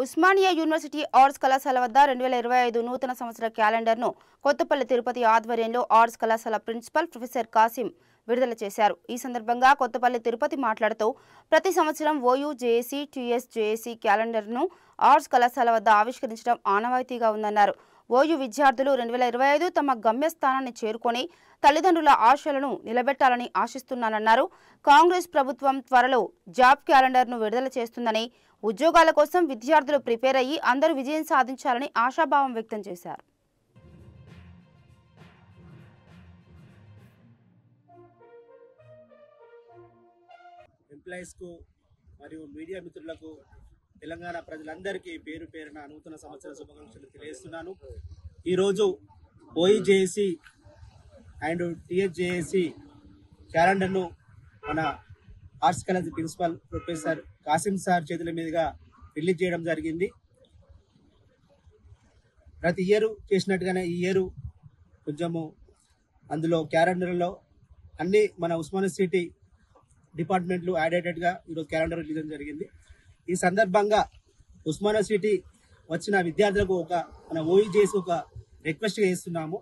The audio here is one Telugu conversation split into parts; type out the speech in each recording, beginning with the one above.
ఉస్మానియా యూనివర్సిటీ ఆర్ట్స్ కళాశాల వద్ద 2025 నూతన సంవత్సర క్యాలెండర్ను కొత్తపల్లి తిరుపతి ఆధ్వర్యంలో ఆర్ట్స్ కళాశాల ప్రిన్సిపల్ ప్రొఫెసర్ కాసిం విడుదల చేశారు. ఈ సందర్భంగా కొత్తపల్లి తిరుపతి మాట్లాడుతూ ప్రతి సంవత్సరం ఓయూ జేఏసీ, టీఎస్ జేఏసీ క్యాలెండర్ను ఆర్ట్స్ కళాశాల వద్ద ఆవిష్కరించడం ఆనవాయితీగా ఉందన్నారు. ఓయూ విద్యార్థులు 2025 తమ గమ్యస్థానాన్ని చేరుకొని తల్లిదండ్రుల ఆశలను నిలబెట్టాలని ఆశిస్తున్నానన్నారు. కాంగ్రెస్ ప్రభుత్వం త్వరలో జాబ్ క్యాలెండర్ను విడుదల చేస్తుందని, ఉద్యోగాల కోసం విద్యార్థులు ప్రిపేర్ అయ్యి అందరూ విజయం సాధించాలని ఆశాభావం వ్యక్తం చేశారు. ఎంప్లాయీస్ కు మరియు మీడియా మిత్రులకు తెలంగాణ ప్రజలందరికీ పేరు పేరున నూతన సంవత్సర శుభాకాంక్షలు తెలియజేస్తున్నాను. ఈరోజు ఓఈజేఏసీ అండ్ టీఎస్జేఏసీ క్యాలెండర్ను మన arts college principal professor Kasim sir చేతుల మీదుగా రిలీజ్ చేయడం జరిగింది. ప్రతి ఇయర్ చేసినట్టుగానే ఈ ఇయర్ కొంచెము అందులో క్యాలెండర్లో అన్ని మన ఉస్మానియా సిటీ డిపార్ట్మెంట్లు యాడెడ్గా ఈరోజు క్యాలెండర్ రిలీజ్ చేయడం జరిగింది. ఈ సందర్భంగా ఉస్మానియా సిటీ వచ్చిన విద్యార్థులకు మన ఓఈజేసి ఒక రిక్వెస్ట్గా చేస్తున్నాము.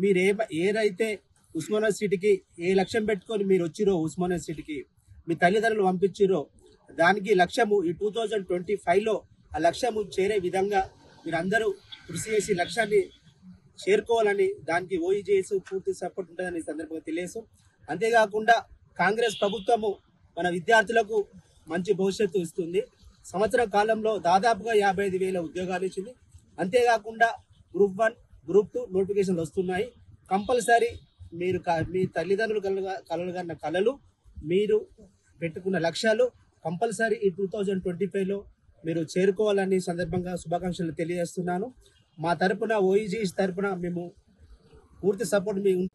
మీరు ఏదైతే ఉస్మానియా సిటీకి ఏ లక్ష్యం పెట్టుకొని మీరు వచ్చిరో, ఉస్మానియా సిటీకి మీ తల్లిదండ్రులు పంపించిరో, దానికి లక్ష్యము ఈ 2025లో ఆ లక్ష్యము చేరే విధంగా మీరందరూ కృషి చేసి లక్ష్యాన్ని చేరుకోవాలని, దానికి ఓఈజేసి పూర్తి సపోర్ట్ ఉంటుందని ఈ సందర్భంగా తెలియజేస్తాం. అంతేకాకుండా కాంగ్రెస్ ప్రభుత్వము మన విద్యార్థులకు మంచి భవిష్యత్తు ఇస్తుంది. సంవత్సరం కాలంలో దాదాపుగా 55,000 ఉద్యోగాలు ఇచ్చింది. అంతేకాకుండా గ్రూప్ 1, గ్రూప్ 2 నోటిఫికేషన్లు వస్తున్నాయి. కంపల్సరీ మీరు మీ తల్లిదండ్రులు కలలుగన్న కళలు, మీరు పెట్టుకున్న లక్ష్యాలు కంపల్సరీ ఈ 2025లో మీరు చేరుకోవాలని సందర్భంగా శుభాకాంక్షలు తెలియజేస్తున్నాను. మా తరపున ఓఈజీ తరపున మేము పూర్తి సపోర్ట్